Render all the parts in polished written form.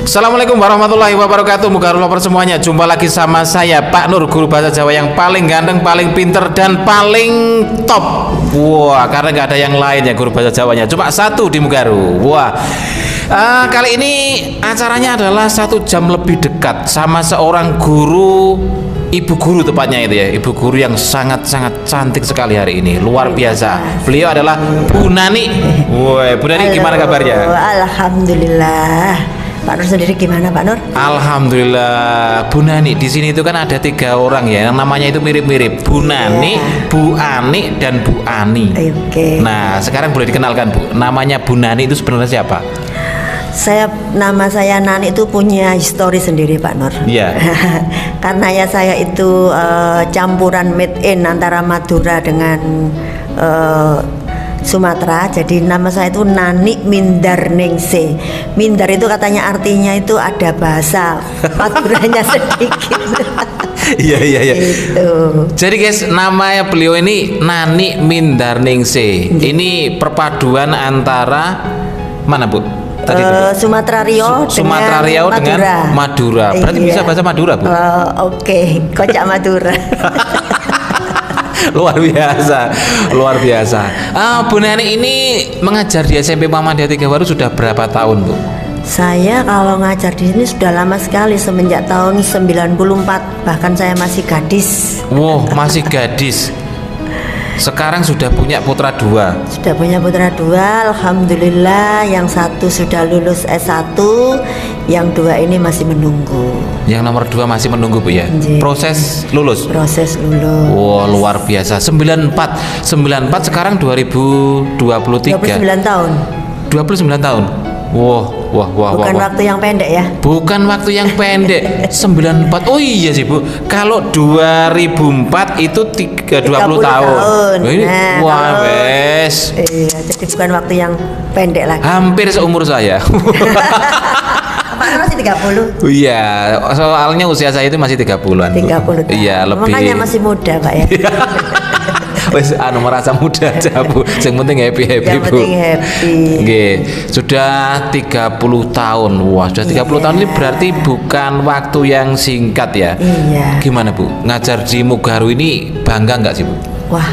Assalamualaikum warahmatullahi wabarakatuh. Moga Allah semuanya. Jumpa lagi sama saya Pak Nur, guru bahasa Jawa yang paling ganteng, paling pinter, dan paling top. Wah, karena nggak ada yang lain ya guru bahasa Jawanya. Cuma satu di Mugaru. Wah. Kali ini acaranya adalah 1 jam lebih dekat sama seorang guru, ibu guru tepatnya itu ya, ibu guru yang sangat-sangat cantik sekali hari ini, luar biasa. Beliau adalah Bu Nani. Woi, Bu Nani, gimana kabarnya? Alhamdulillah. Pak Nur sendiri gimana, Pak Nur? Alhamdulillah. Bu Nani, di sini itu kan ada 3 orang ya, yang namanya itu mirip-mirip. Bu Nani, Bu Ani, dan Bu Ani. Oke. Nah, sekarang boleh dikenalkan, Bu. Namanya Bu Nani itu sebenarnya siapa? Nama saya Nani itu punya histori sendiri, Pak Nur. Iya. Karena ya saya itu campuran made in antara Madura dengan Sumatera. Jadi nama saya itu Nani Mindarningsih. Mindar itu katanya artinya itu ada bahasa Maduranya sedikit. Iya. Itu. Jadi guys, namanya beliau ini Nani Mindarningsih. Ini perpaduan antara mana, Bu? Tadi Sumatera Riau dengan Madura. Berarti bisa bahasa Madura, Bu? Oke. Kocak Madura. Luar biasa. Bu Nani ini mengajar di SMP Muhammadiyah 3 Waru sudah berapa tahun, Bu? Saya kalau ngajar di sini sudah lama sekali, semenjak tahun 94. Bahkan saya masih gadis. Wow, masih gadis. Sekarang sudah punya putra 2. Sudah punya putra 2, alhamdulillah. Yang 1 sudah lulus S1, yang 2 ini masih menunggu. Yang nomor 2 masih menunggu, Bu ya. Proses lulus. Wow, luar biasa. 94 sekarang 2023. 29 tahun. 29 tahun. Wah. Bukan waktu yang pendek ya. Bukan waktu yang pendek. 94. Oh iya sih, Bu. Kalau 2004 itu 20 tahun. Ini, nah, wes. Iya, jadi bukan waktu yang pendek lagi. Hampir seumur saya. Pak masih 30. Iya, soalnya usia saya itu masih 30-an. 30. Iya, lebih. Makanya masih muda, Pak ya. Wes merasa muda aja, Bu. Yang penting happy, yang Bu. Penting happy. Nggih, sudah 30 tahun. Wah, sudah 30 tahun ini berarti bukan waktu yang singkat ya. Iya. Gimana, Bu? Ngajar di Mugaru ini bangga nggak sih, Bu? Wah,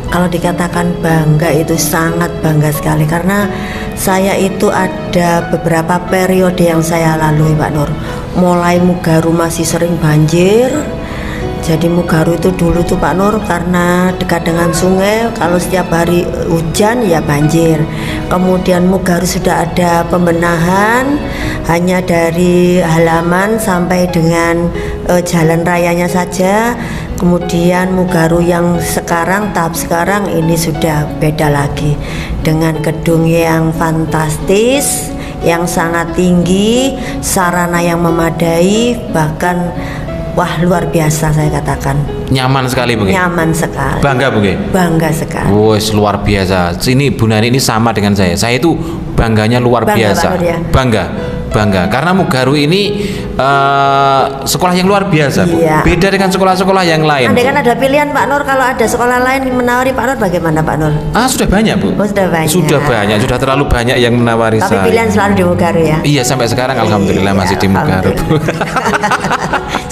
kalau dikatakan bangga itu sangat bangga sekali, karena saya itu ada beberapa periode yang saya lalui, Pak Nur. Mulai Mugaru masih sering banjir. Jadi Mugaru itu dulu tuh, Pak Nur, karena dekat dengan sungai, kalau setiap hari hujan ya banjir. Kemudian Mugaru sudah ada pembenahan, hanya dari halaman sampai dengan jalan rayanya saja. Kemudian Mugaru yang tahap sekarang ini sudah beda lagi, dengan gedung yang fantastis, yang sangat tinggi, sarana yang memadai, bahkan wah, luar biasa saya katakan. Nyaman sekali, Bu. Nyaman sekali. Bangga, Bu. Bangga sekali. Wes, luar biasa. Sini Bu Nani ini sama dengan saya. Saya itu bangganya luar biasa. Ya? Bangga. Karena Mugaru ini sekolah yang luar biasa, Bu. Iya. Beda dengan sekolah-sekolah yang lain. Andai kan ada pilihan, Pak Nur, kalau ada sekolah lain menawari Pak Nur, bagaimana, Pak Nur? Sudah banyak, Bu. Oh, sudah banyak. Sudah terlalu banyak yang menawari Tapi saya. Tapi pilihan selalu di Mugaru ya. Iya, sampai sekarang alhamdulillah masih di Mugaru, Bu.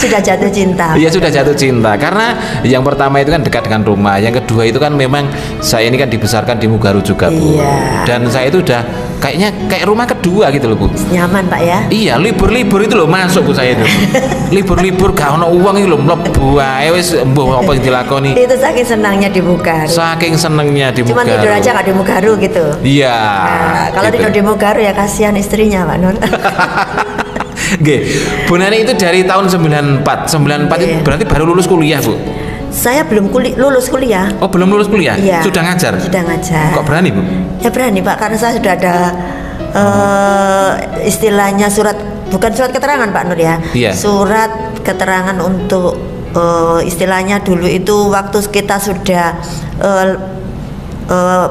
Sudah jatuh cinta. Iya, sudah jatuh cinta. Karena yang pertama itu kan dekat dengan rumah, yang kedua itu kan memang saya ini kan dibesarkan di Mugaru juga, Bu. Iya. Dan saya itu udah kayak rumah kedua gitu loh, Bu. Nyaman, Pak ya. Iya, libur itu loh masuk, Bu, saya itu. libur gak ono uang iki lho, mlebu ae wis mbuh apa yang dilakoni. Itu saking senangnya di Mugaru. Saking senengnya di Mugaru. Cuma tidur aja gak di Mugaru gitu. Iya. Nah, kalau gitu. tidur di Mugaru ya kasihan istrinya, Pak Nur. Oke, Bu Nani itu dari tahun 94 itu berarti baru lulus kuliah, Bu? Saya belum lulus kuliah. Oh, belum lulus kuliah? Iya. Sudah ngajar? Sudah ngajar. Kok berani, Bu? Ya berani, Pak, karena saya sudah ada istilahnya bukan surat keterangan, Pak Nur ya. Iya. Surat keterangan untuk istilahnya dulu itu waktu kita sudah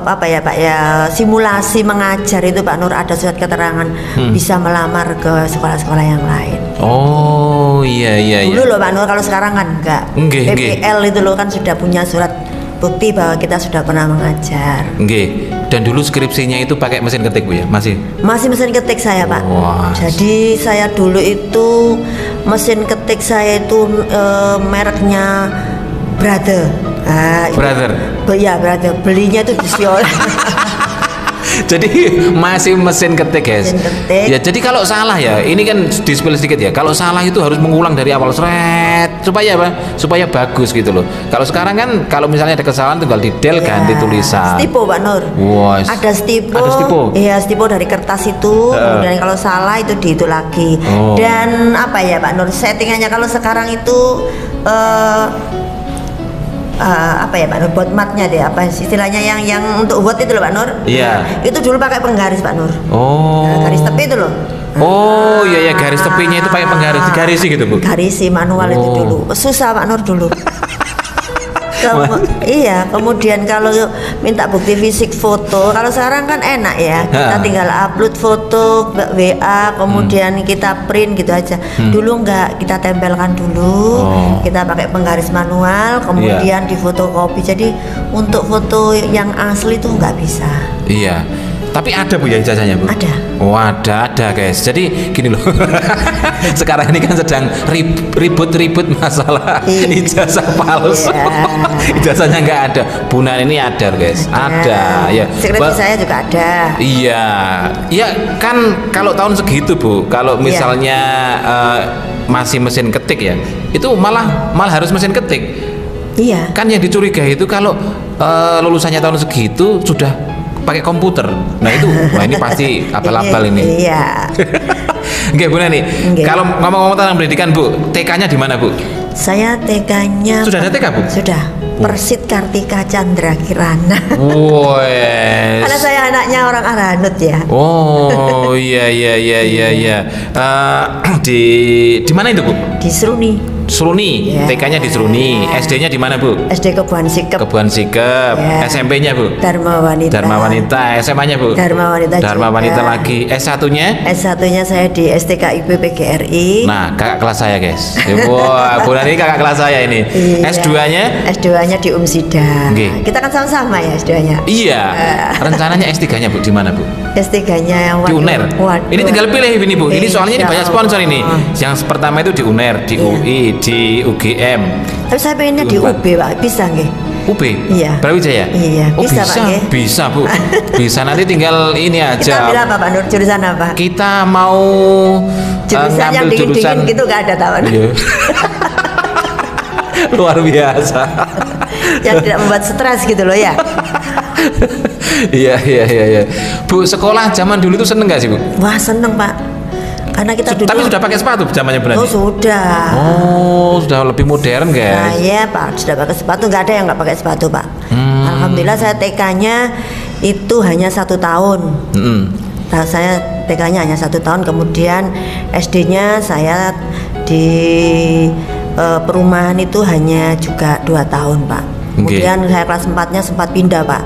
apa ya Pak ya, simulasi mengajar itu Pak Nur, ada surat keterangan bisa melamar ke sekolah-sekolah yang lain. Oh iya. Dulu loh Pak Nur, kalau sekarang kan enggak. PPL itu loh kan sudah punya surat bukti bahwa kita sudah pernah mengajar. Nggih. Dan dulu skripsinya itu pakai mesin ketik Bu ya? Masih mesin ketik saya Pak. Wah. Jadi saya dulu itu mesin ketik saya itu mereknya Brother. Brother. Ya Brother. Belinya itu di Siola. Jadi masih mesin ketik guys. Mesin ketik. Ya jadi kalau salah ya, ini kan di-spill sedikit ya. Kalau salah itu harus mengulang dari awal seret supaya apa? Supaya bagus gitu loh. Kalau sekarang kan kalau misalnya ada kesalahan tinggal di del ganti tulisan. Stipo Pak Nur. Wah. Ada stipo. Ada stipo. Iya, stipo dari kertas itu. Kemudian kalau salah itu di itu lagi. Dan apa ya Pak Nur? Settingannya kalau sekarang itu apa ya Pak Nur, buat matnya deh, apa istilahnya yang untuk buat itu loh Pak Nur. Iya. Itu dulu pakai penggaris Pak Nur. Garis tepi itu loh. Iya ya, garis tepinya itu pakai penggaris, digarisi gitu Bu. Garisi manual itu dulu. Susah Pak Nur dulu. Iya, kemudian kalau minta bukti fisik foto, kalau sekarang kan enak ya, kita tinggal upload foto WA, kemudian kita print gitu aja. Dulu enggak, kita tempelkan dulu, kita pakai penggaris manual, kemudian difotokopi. Jadi untuk foto yang asli itu nggak bisa. Iya. Tapi ada Bu ya ijazahnya Bu? Ada. Oh ada guys. Jadi gini loh. Sekarang ini kan sedang ribut-ribut masalah ijazah palsu. Ijazahnya nggak ada. Bu Nan ini ada guys. Ada ya. Skripsi saya juga ada. Iya. Ya kan kalau tahun segitu Bu. Kalau misalnya masih mesin ketik ya, itu malah harus mesin ketik. Iya. Kan yang dicurigai itu kalau lulusannya tahun segitu sudah pakai komputer. Nah itu, wah ini pasti abal-abal ini. Iya. Oke Bu Nani, kalau ngomong-ngomong tentang pendidikan Bu, TK-nya di mana Bu? Saya TK-nya sudah ada TK Bu? Sudah. Persit Kartika Chandra Kirana. Wes. Karena saya anaknya orang Aranut ya. Oh iya. Di mana itu Bu? Di Seruni. Seruni, TK-nya di Seruni, SD-nya di mana Bu? SD Kebuan Sikep. SMP-nya Bu? Dharma Wanita. SMA-nya Bu? Dharma Wanita lagi. S1-nya? S1-nya saya di STKIP PGRI. Nah, kakak kelas saya guys. Wah, Bu Nani kakak kelas saya ini. S2-nya? S2-nya di Umsida. Kita kan sama-sama ya S2-nya. Iya. Rencananya S3-nya Bu di mana Bu? S3-nya yang di UNER. Ini tinggal pilih ini Bu. Ini soalnya ini banyak sponsor ini. Yang pertama itu di UNER, di UI, di UGM. Tapi saya pengennya di UB Pak, bisa nggih? UB? Iya. Brawijaya? Iya, bisa Pak. Bisa Bu. Bisa, nanti tinggal ini aja. Kita ambil apa Pak Nur? Jurusan apa? Kita mau jurusan yang dingin-dingin gitu nggak ada tahu. Iya. Luar biasa. Yang tidak membuat stres gitu loh ya. Iya. Bu, sekolah zaman dulu itu seneng gak sih Bu? Wah seneng Pak. Karena kita dulu. Tapi sudah pakai sepatu zamannya Bu Nani? Oh sudah. Oh sudah lebih modern guys. Saya Pak sudah pakai sepatu, nggak ada yang nggak pakai sepatu Pak. Alhamdulillah saya TK-nya itu hanya 1 tahun. Saya TK-nya hanya 1 tahun, kemudian SD-nya saya di perumahan itu hanya juga 2 tahun Pak. Kemudian saya kelas 4-nya sempat pindah Pak.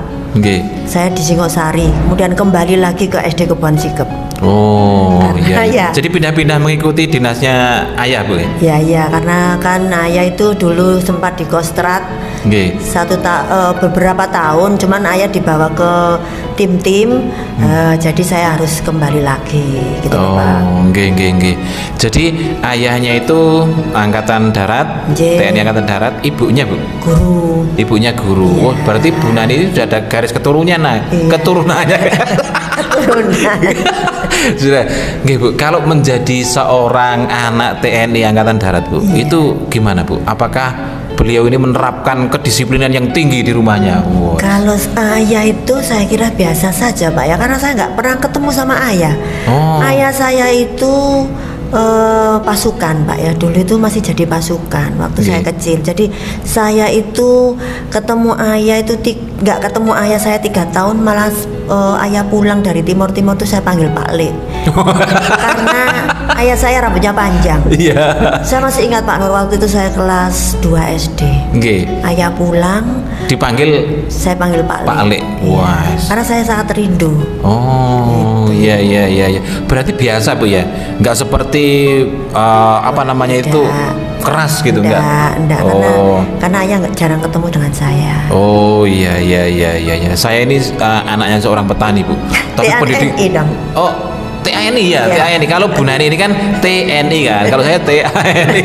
Saya di Singosari, kemudian kembali lagi ke SD Kebuan Sikep. Oh iya. Jadi pindah-pindah mengikuti dinasnya ayah Bu ya? Iya, karena kan ayah itu dulu sempat di Kostrad beberapa tahun, cuman ayah dibawa ke tim-tim, jadi saya harus kembali lagi gitu Pak. Nggih. Jadi ayahnya itu Angkatan Darat, TNI Angkatan Darat, ibunya Bu? Guru. Ibunya guru. Iya. Oh, berarti Bu Nani itu sudah ada garis keturunannya. Keturunannya. Sudah. Nggih Bu, kalau menjadi seorang anak TNI Angkatan Darat Bu, itu gimana Bu? Apakah beliau ini menerapkan kedisiplinan yang tinggi di rumahnya? Kalau ayah itu saya kira biasa saja Pak ya, karena saya nggak pernah ketemu sama ayah. Ayah saya itu pasukan Pak ya, dulu itu masih jadi pasukan waktu saya kecil. Jadi saya itu ketemu ayah itu nggak ketemu ayah saya 3 tahun, malah ayah pulang dari Timur tuh saya panggil Pak Le. Karena ayah saya rambutnya panjang. Iya. Saya masih ingat Pak Nur, waktu itu saya kelas 2 SD. Ayah pulang dipanggil, saya panggil Pak Le. Wah. Karena saya sangat rindu. Oh. iya iya iya iya. Berarti biasa Bu ya, nggak seperti apa namanya itu keras gitu enggak, karena ayah jarang ketemu dengan saya. Oh iya iya iya iya iya. Saya ini anaknya seorang petani Bu. Tapi pendidik. dong. Oh, TANI ya, TANI. Kalau Bu Nani ini kan TNI kan. Kalau saya TANI.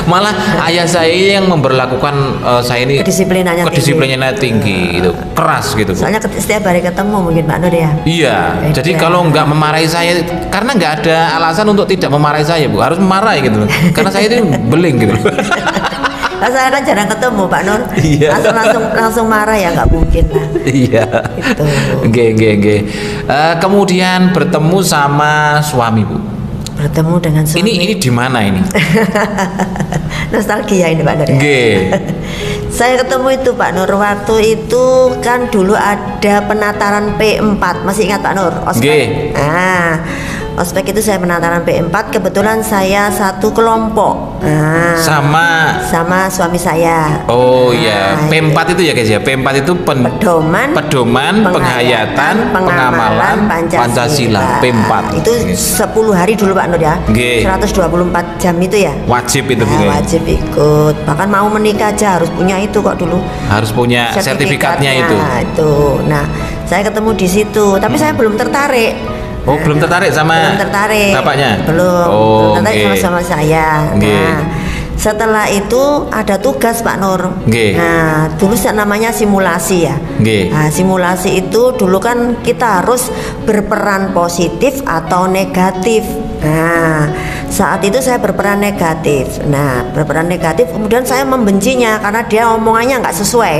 Malah ayah saya yang memberlakukan saya ini kedisiplinannya tinggi gitu, keras gitu Bu. Soalnya setiap hari ketemu mungkin Pak Nur ya. Iya. Jadi kalau nggak memarahi saya, karena nggak ada alasan untuk tidak memarahi saya Bu, harus memarahi gitu. Karena saya itu beling gitu. Saya kan jarang ketemu Pak Nur. Iya. langsung marah ya, nggak mungkin lah. Iya. Gitu. Oke. Kemudian bertemu sama suami Bu. Bertemu dengan suami. Ini di mana ini? Nostalgia ini Pak Nur ya. Saya ketemu itu Pak Nur waktu itu kan dulu ada penataran P4, masih ingat Pak Nur? Ospek. Ospek itu saya penataran P4, kebetulan saya satu kelompok. Sama suami saya. Oh iya, P4 itu ya guys ya. P4 itu pedoman, penghayatan, pengamalan Pancasila. P4. Itu 10 hari dulu Pak Nur ya. 124 jam itu ya. Wajib itu Bu. Wajib ikut. Bahkan mau menikah aja harus punya itu kok dulu. Harus punya sertifikatnya itu. Nah, saya ketemu di situ, tapi saya belum tertarik. Oh, belum tertarik sama bapaknya? Belum tertarik sama saya. Nah, setelah itu ada tugas Pak Nur. Nah, dulu namanya simulasi ya. Nah, simulasi itu dulu kan kita harus berperan positif atau negatif. Nah, saat itu saya berperan negatif. Nah, berperan negatif, kemudian saya membencinya karena dia omongannya nggak sesuai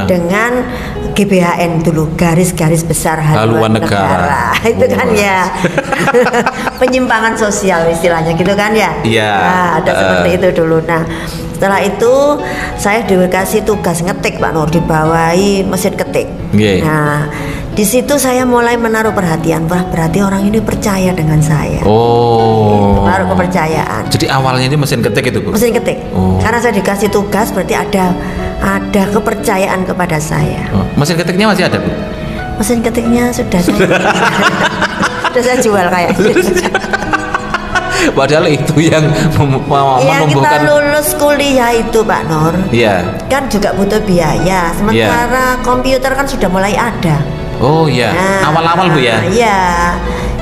dengan GBHN dulu, garis-garis besar haluan negara. Itu kan ya penyimpangan sosial istilahnya gitu kan ya. Nah, ada seperti itu dulu. Nah, setelah itu saya dikasih tugas ngetik Pak Nur, dibawahi mesin ketik. Nah, di situ saya mulai menaruh perhatian, wah berarti orang ini percaya dengan saya. Oh. Menaruh kepercayaan. Jadi awalnya ini mesin ketik itu Bu? Mesin ketik. Karena saya dikasih tugas berarti ada kepercayaan kepada saya. Mesin ketiknya masih ada Bu? Mesin ketiknya sudah saya jual kayaknya. Padahal itu yang menumbuhkan. Kita lulus kuliah itu Pak Nur. Iya. Kan juga butuh biaya. Sementara komputer kan sudah mulai ada. Oh iya. Awal-awal Bu ya. Iya.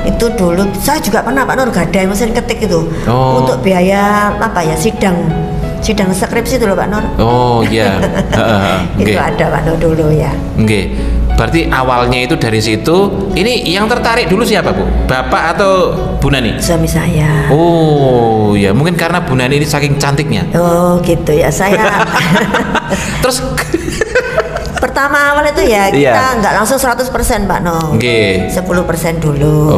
Itu dulu saya juga pernah Pak Nur gadai mesin ketik itu. Untuk biaya apa ya, sidang skripsi dulu Pak Nur. Oh iya. Itu ada Pak Nur dulu ya. Berarti awalnya itu dari situ. Ini yang tertarik dulu siapa Bu? Bapak atau Bu Nani? Suami saya. Oh ya, mungkin karena Bu Nani ini saking cantiknya. Oh gitu ya, saya. Terus pertama awal itu ya kita nggak langsung 100% Pak Nur. 10% dulu.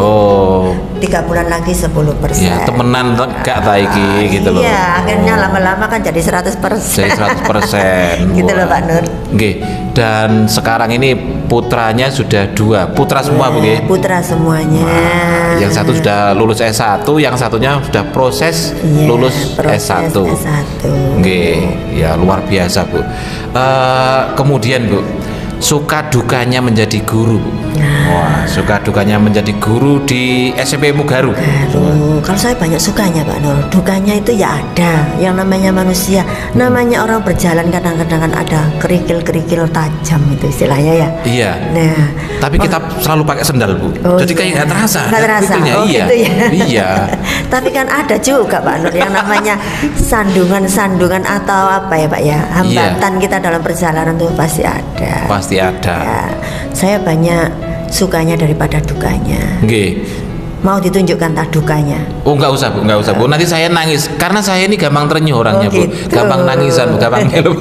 3 bulan lagi 10%. Ya, temenan gak taiki gitu loh. Iya, akhirnya lama-lama kan jadi 100%. Jadi 100%. Gitu loh Pak Nur. Dan sekarang ini putranya sudah 2. Putra semua Bu nggih? Putra semuanya. Yang satu sudah lulus S1, yang satunya sudah proses lulus S1. Ya luar biasa Bu. Kemudian Bu, suka dukanya menjadi guru Bu. Wah, suka dukanya menjadi guru di SMP Mugaru. Kalau saya banyak sukanya Pak Nur, dukanya itu ya ada. Yang namanya manusia, namanya orang berjalan kadang-kadang kan ada kerikil-kerikil tajam itu istilahnya ya. Iya. Nah, tapi kita selalu pakai sendal Bu. Jadi kayak nggak terasa. Nggak terasa. Iya. Gitu ya. Iya. Tapi kan ada juga Pak Nur yang namanya sandungan-sandungan atau apa ya Pak ya, hambatan kita dalam perjalanan itu pasti ada. Pasti ada. Ya, saya banyak sukanya daripada dukanya. Mau ditunjukkan tak dukanya? Oh nggak usah Bu, nggak usah Bu. Nanti saya nangis karena saya ini gampang terenyuh orangnya Bu. Gampang nangisan Bu, gampang melu.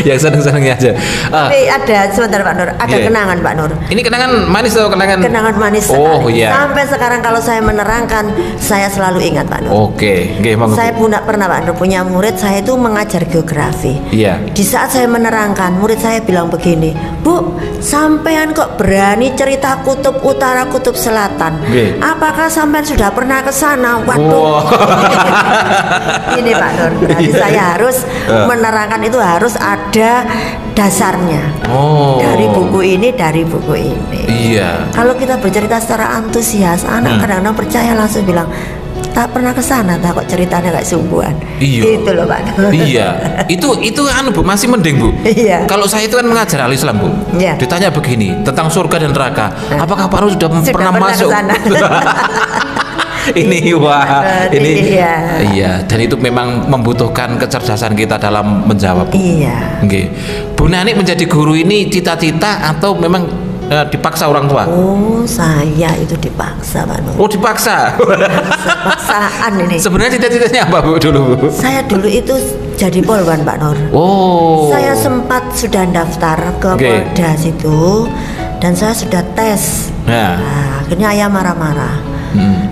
Yang seneng-senengnya aja. Tapi ada sebentar Pak Nur, ada kenangan Pak Nur. Ini kenangan manis atau kenangan? Kenangan manis sekali. Sampai sekarang kalau saya menerangkan, saya selalu ingat Pak Nur. Saya pernah Pak Nur punya murid, saya itu mengajar geografi. Di saat saya menerangkan, murid saya bilang begini, Bu, sampean kok berani cerita kutub utara, kutub selatan? Apakah sampean sudah pernah ke sana? Waduh. Ini Pak Nur, berarti saya harus menerangkan itu harus ada dasarnya. Dari buku ini, dari buku ini. Iya. Kalau kita bercerita secara antusias, anak kadang-kadang percaya langsung bilang, tak pernah kesana, tak kok ceritanya kayak sungguhan. Iya. Itu loh Pak. Iya. Itu anu Bu, masih mending Bu. Iya. Kalau saya itu kan mengajar al-Islam Bu. Iya. Ditanya begini tentang surga dan neraka, apakah Pak Nur sudah pernah masuk? kesana. Ini iya, dan itu memang membutuhkan kecerdasan kita dalam menjawab. Iya. Nggih. Bu Nani menjadi guru ini cita-cita atau memang dipaksa orang tua? Oh, saya itu dipaksa Pak Nur. Oh, dipaksa. Paksaan ini. Sebenarnya cita-citanya apa Bu dulu Bu? Saya dulu itu jadi polwan Pak Nur. Oh. Saya sempat sudah daftar ke Polda situ dan saya sudah tes. Nah, akhirnya ayah marah-marah.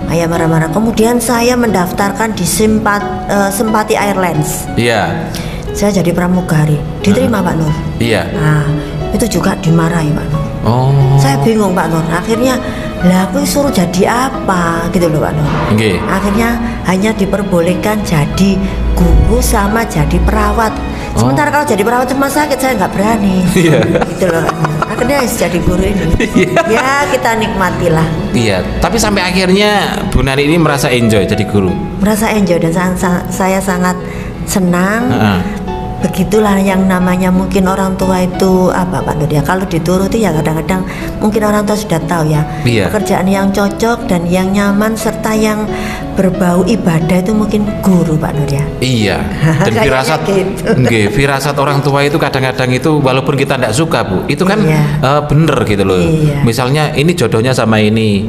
Ayah marah-marah. Kemudian saya mendaftarkan di Simpati Airlines. Iya. Saya jadi pramugari. Diterima Pak Nur. Iya. Nah, itu juga dimarahi Pak Nur. Oh. Saya bingung Pak Nur. Akhirnya, lah aku suruh jadi apa gitu loh Pak Nur. Okay. Akhirnya hanya diperbolehkan jadi guru sama jadi perawat. Sementara kalau jadi perawat rumah sakit saya nggak berani. Iya. Gitu loh Pak Nur. Akhirnya jadi guru ini. Ya kita nikmatilah. Iya. Tapi sampai akhirnya Bu Nani ini merasa enjoy jadi guru. Merasa enjoy dan saya sangat senang. Begitulah yang namanya mungkin orang tua itu apa Pak Nur ya, kalau dituruti ya kadang-kadang mungkin orang tua sudah tahu ya. Iya. Pekerjaan yang cocok dan yang nyaman serta yang berbau ibadah itu mungkin guru Pak Nur ya. Iya. Dan firasat gitu. Firasat orang tua itu kadang-kadang itu walaupun kita tidak suka Bu, itu kan bener gitu loh. Iya. Misalnya ini jodohnya sama ini.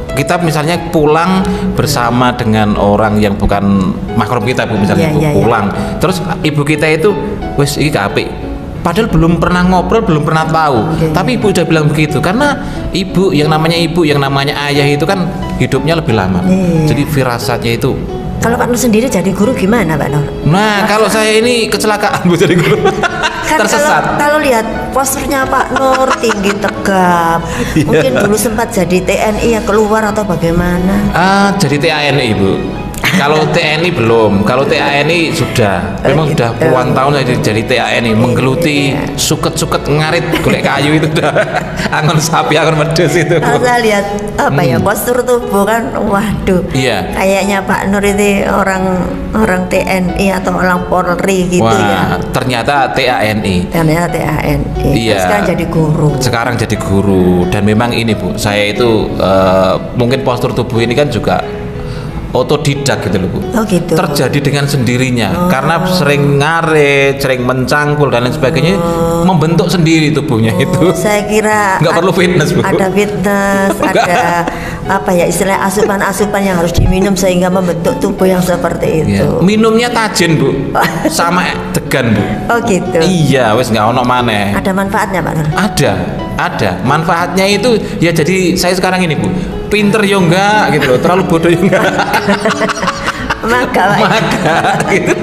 Kita misalnya pulang bersama dengan orang yang bukan mahram kita Bu, misalnya pulang terus ibu kita itu wes iki apik, padahal belum pernah ngobrol, belum pernah tahu, tapi ibu udah bilang begitu karena ibu yang namanya ayah itu kan hidupnya lebih lama. Jadi firasatnya itu. Kalau Pak Nur sendiri jadi guru gimana Pak Nur? Nah, kalau saya ini kecelakaan Bu jadi guru. Kan tersesat. Kalau lihat posturnya Pak Nur tinggi tegap. Mungkin dulu sempat jadi TNI ya keluar atau bagaimana? Jadi TNI Bu. Kalau TNI belum, kalau TNI sudah, memang sudah puluhan tahun jadi TNI, menggeluti suket-suket ngarit golek kayu itu udah angon sapi, angon wedhus itu. Saya lihat apa ya postur tubuh kan, waduh. Iya. Kayaknya Pak Nur ini orang TNI atau orang Polri gitu. Wah, ya. Ternyata TANI. Ternyata TANI. Iya. Sekarang jadi guru. Sekarang jadi guru dan memang ini Bu, saya itu mungkin postur tubuh ini kan juga otodidak gitu loh Bu. Oh gitu. Terjadi dengan sendirinya karena sering ngaret, sering mencangkul dan lain sebagainya, membentuk sendiri tubuhnya itu. Saya kira nggak perlu fitness Bu. Ada fitness, ada apa ya istilah asupan-asupan yang harus diminum sehingga membentuk tubuh yang seperti itu. Ya. Minumnya tajin Bu, sama degan Bu. Oh gitu. Iya, wes nggak ono maneh. Ada manfaatnya Pak Nur? Ada. Manfaatnya itu ya jadi saya sekarang ini Bu. Pinter yo enggak gitu loh, terlalu bodoh yo enggak. Maka gitu.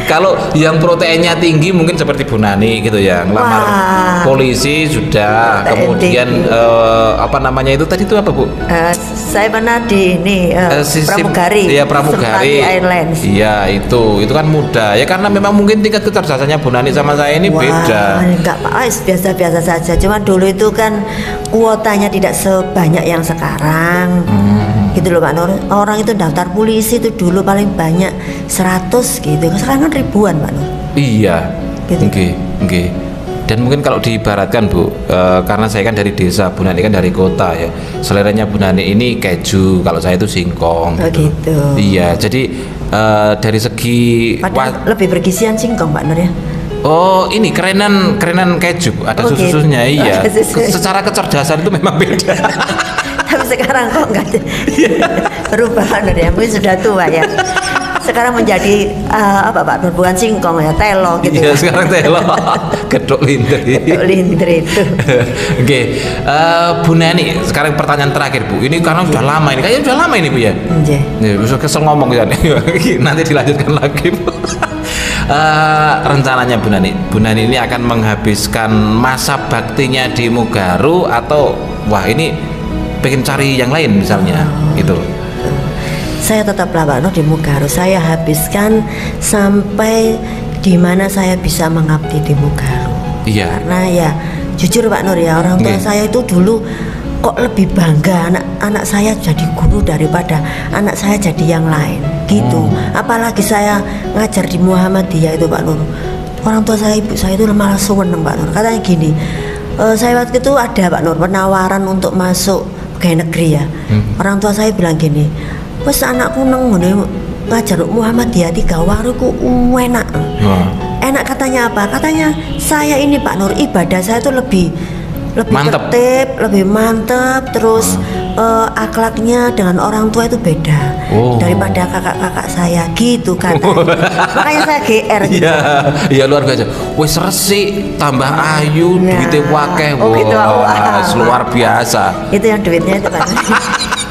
Kalau yang proteinnya tinggi mungkin seperti Bu Nani gitu ya, ngelamar polisi sudah, kemudian apa namanya itu tadi itu apa Bu? Saya pernah di ini pramugari. Iya pramugari. Airlines. Iya itu kan mudah ya karena memang mungkin tingkat kecerdasannya Bu Nani sama saya ini beda. Enggak Pak, biasa-biasa saja. Cuma dulu itu kan kuotanya tidak sebanyak yang sekarang. Gitu loh Pak Nur. Orang itu daftar polisi itu dulu paling banyak 100 gitu. Sekarang kan ribuan Pak Nur. Iya. Gitu. Oke. Dan mungkin kalau diibaratkan Bu, karena saya kan dari desa, Bu Nani kan dari kota ya. Seleranya Bu Nani ini keju, kalau saya itu singkong. Oh gitu. Iya, jadi dari segi lebih bergisian singkong Pak Nur ya. Oh ini kerenan keju, ada susunya gitu. Iya. Secara kecerdasan itu memang beda. Tapi sekarang kok enggak berubah Pak Nur ya, mungkin sudah tua ya. Sekarang menjadi apa Pak Nur, bukan singkong ya, telo gitu. Iya, sekarang telo. Gedok linter. Gedok linter itu. Oke, Bu Nani, sekarang pertanyaan terakhir Bu. Ini karena sudah lama ini, kayaknya sudah lama ini Bu ya. Iya. Bisa kesel ngomong ya. Nanti dilanjutkan lagi Bu. Rencananya Bu Nani ini akan menghabiskan masa baktinya di Mugaru atau wah ini pengen cari yang lain misalnya gitu. Saya tetaplah Pak Nur di Mugaru. Saya habiskan sampai di mana saya bisa mengabdi di Mugaru. Iya. Karena ya jujur Pak Nur ya, orang tua Nggih. saya itu dulu kok lebih bangga anak saya jadi guru daripada anak saya jadi yang lain gitu. Apalagi saya ngajar di Muhammadiyah itu Pak Nur, orang tua saya, ibu saya itu malah seneng Pak Nur. Katanya gini, saya waktu itu ada Pak Nur penawaran untuk masuk pegawai negeri ya. Orang tua saya bilang gini, wes anakku neng ngajar Muhammadiyah 3 waru ku enak. Enak katanya apa? Katanya saya ini Pak Nur, ibadah saya itu lebih Mantep. tertib, lebih mantep, terus akhlaknya dengan orang tua itu beda daripada kakak-kakak saya gitu kan. Makanya saya GR gitu. Iya, iya luar biasa. Wis resik, tambah ayu, Nah. duitnya wakeh. Oh, gitu, Wah, luar biasa. Itu yang duitnya itu Pak Nur.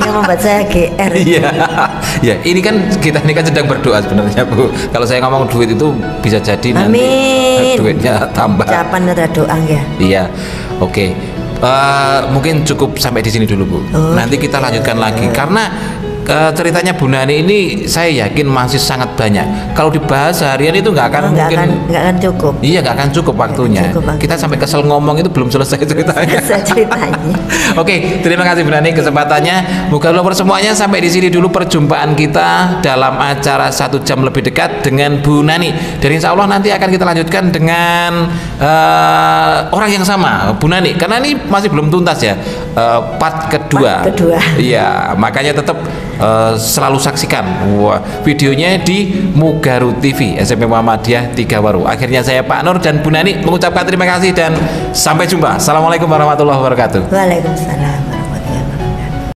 Yang membuat saya GR. Iya, ya ini kan kita ini kan sedang berdoa sebenarnya Bu. Kalau saya ngomong duit itu bisa jadi nanti Amin. duitnya tambah. Ucapan ada doa ya. Iya, oke. Mungkin cukup sampai di sini dulu Bu. Nanti kita lanjutkan lagi karena ceritanya Bu Nani ini saya yakin masih sangat banyak. Kalau dibahas harian itu nggak akan mungkin. nggak akan cukup. Iya, nggak akan cukup waktunya. cukup waktunya. Kita sampai kesel ngomong itu belum selesai ceritanya. Saya ceritanya. Oke, terima kasih Bu Nani kesempatannya. Moga lovers semuanya sampai di sini dulu perjumpaan kita dalam acara 1 jam lebih dekat dengan Bu Nani. Dan insya Allah nanti akan kita lanjutkan dengan orang yang sama, Bu Nani. Karena ini masih belum tuntas ya, part kedua. Part kedua. Iya, makanya tetap selalu saksikan videonya di Mugaru TV SMP Muhammadiyah 3 Waru. Akhirnya saya Pak Nur dan Bu Nani mengucapkan terima kasih dan sampai jumpa. Assalamualaikum warahmatullahi wabarakatuh. Waalaikumsalam.